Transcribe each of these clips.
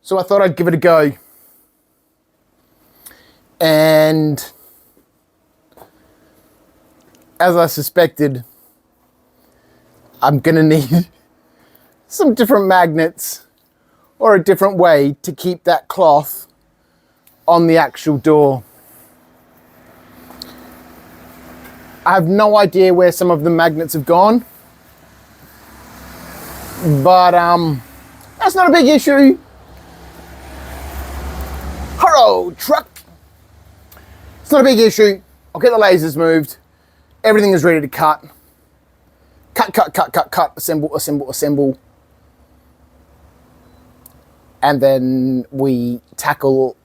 So I thought I'd give it a go. And as I suspected, I'm gonna need some different magnets or a different way to keep that cloth on the actual door. I have no idea where some of the magnets have gone, but that's not a big issue. Hello, truck. It's not a big issue. I'll get the lasers moved. Everything is ready to cut. Cut, assemble. And then we tackle,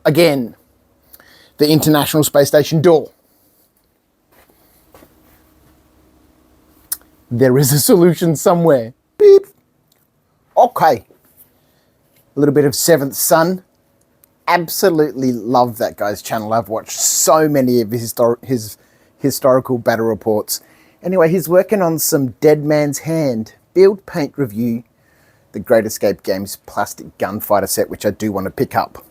again, the International Space Station door. There is a solution somewhere. Beep. Okay. A little bit of Seventh Son. Absolutely love that guy's channel. I've watched so many of his historical battle reports. Anyway, he's working on some Dead Man's Hand build paint review, the Great Escape Games plastic gunfighter set, which I do want to pick up.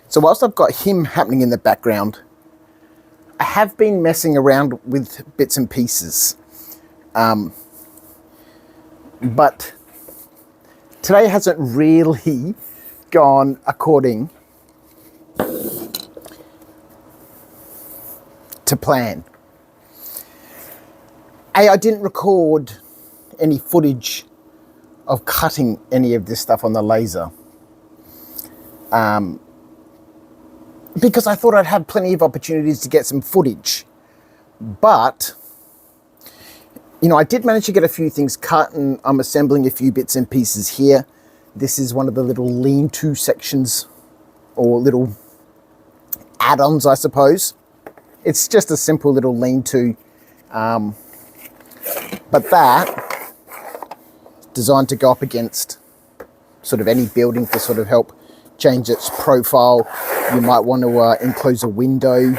So whilst I've got him happening in the background, I have been messing around with bits and pieces. But today hasn't really gone according to plan. I didn't record any footage of cutting any of this stuff on the laser, because I thought I'd have plenty of opportunities to get some footage. But, you know, I did manage to get a few things cut, and I'm assembling a few bits and pieces here. This is one of the little lean-to sections, or little add-ons, I suppose. It's just a simple little lean-to, but that is designed to go up against sort of any building to sort of help change its profile. You might want to enclose a window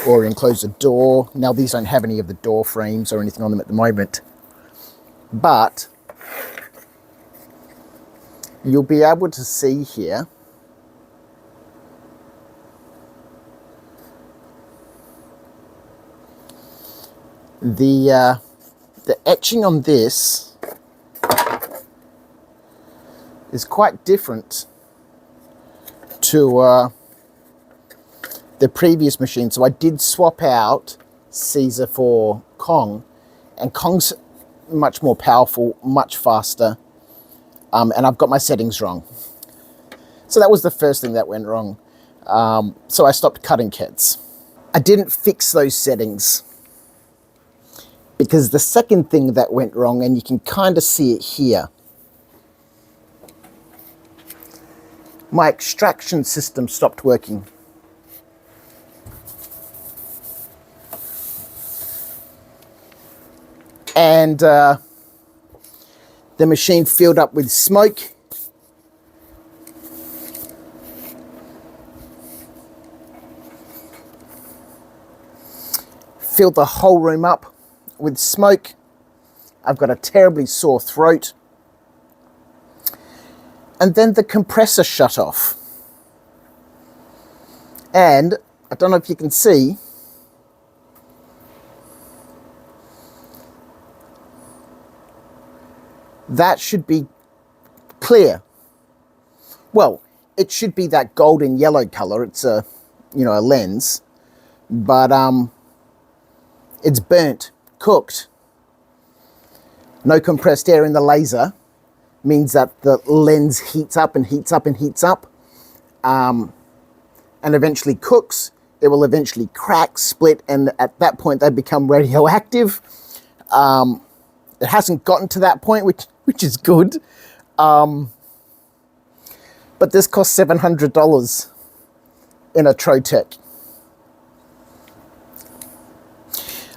or enclose a door. Now, these don't have any of the door frames or anything on them at the moment, but you'll be able to see here the etching on this is quite different to the previous machine. So I did swap out Caesar for Kong, and Kong's much more powerful, much faster, and I've got my settings wrong. So that was the first thing that went wrong. So I stopped cutting kits. I didn't fix those settings, because the second thing that went wrong, and you can kind of see it here, my extraction system stopped working. And the machine filled up with smoke. Filled the whole room up with smoke. I've got a terribly sore throat. And then the compressor shut off. And I don't know if you can see, that should be clear. Well, it should be that golden yellow color. It's a, you know, a lens, but it's burnt, cooked. No compressed air in the laser means that the lens heats up and heats up and heats up, and eventually cooks. It will eventually crack, split, and at that point they become radioactive. It hasn't gotten to that point, which is good. But this costs $700 in a Trotec.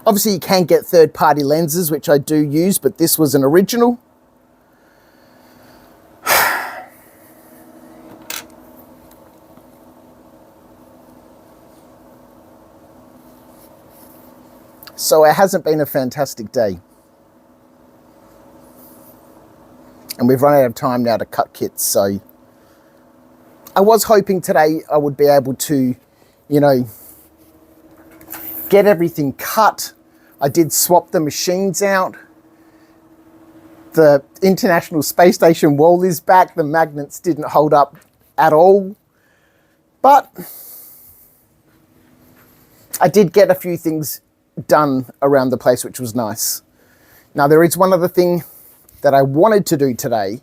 Obviously, you can get third-party lenses, which I do use, but this was an original. So it hasn't been a fantastic day. And we've run out of time now to cut kits, so I was hoping today I would be able to, you know, get everything cut. I did swap the machines out. The International Space Station wall is back. The magnets didn't hold up at all. But I did get a few things done around the place, which was nice. Now, there is one other thing that I wanted to do today.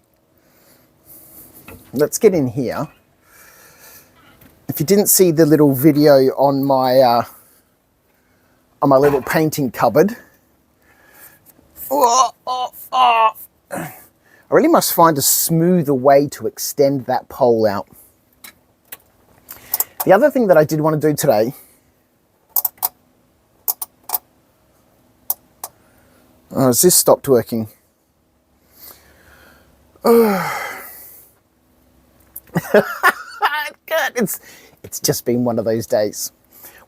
Let's get in here. If you didn't see the little video on my little painting cupboard, I really must find a smoother way to extend that pole out. The other thing that I did want to do today, has this stopped working? God, it's just been one of those days.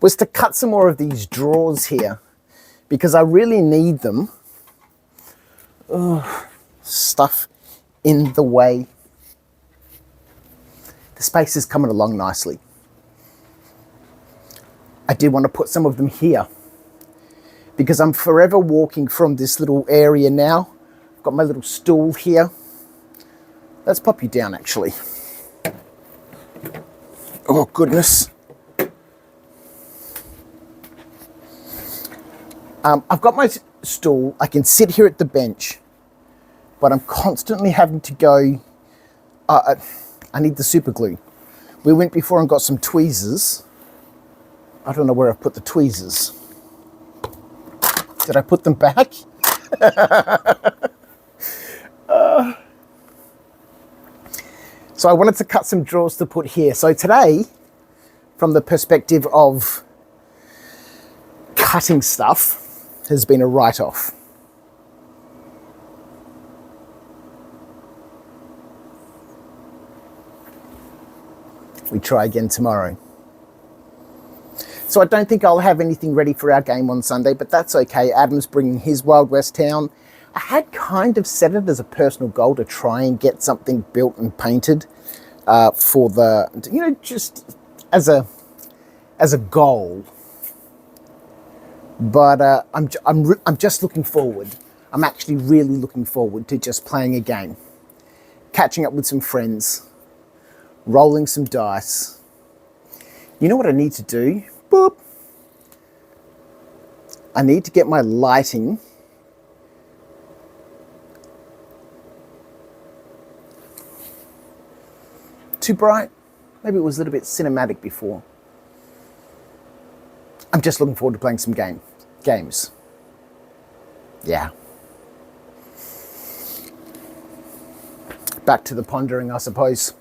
Was to cut some more of these drawers here because I really need them. Stuff in the way. The space is coming along nicely. I did want to put some of them here because I'm forever walking from this little area now. I've got my little stool here. Let's pop you down actually. Oh goodness. I've got my stool. I can sit here at the bench, but I'm constantly having to go. I need the super glue. We went before and got some tweezers. I don't know where I've put the tweezers. Did I put them back? So I wanted to cut some drawers to put here. So today, from the perspective of cutting stuff, has been a write-off. We try again tomorrow. So I don't think I'll have anything ready for our game on Sunday, but that's okay. Adam's bringing his Wild West Town. I had kind of set it as a personal goal to try and get something built and painted for the, you know, just as a goal. But I'm just looking forward. I'm actually really looking forward to just playing a game, catching up with some friends, rolling some dice. You know what I need to do? Boop. I need to get my lighting too bright. Maybe it was a little bit cinematic before. I'm just looking forward to playing some games. Yeah. Back to the pondering, I suppose.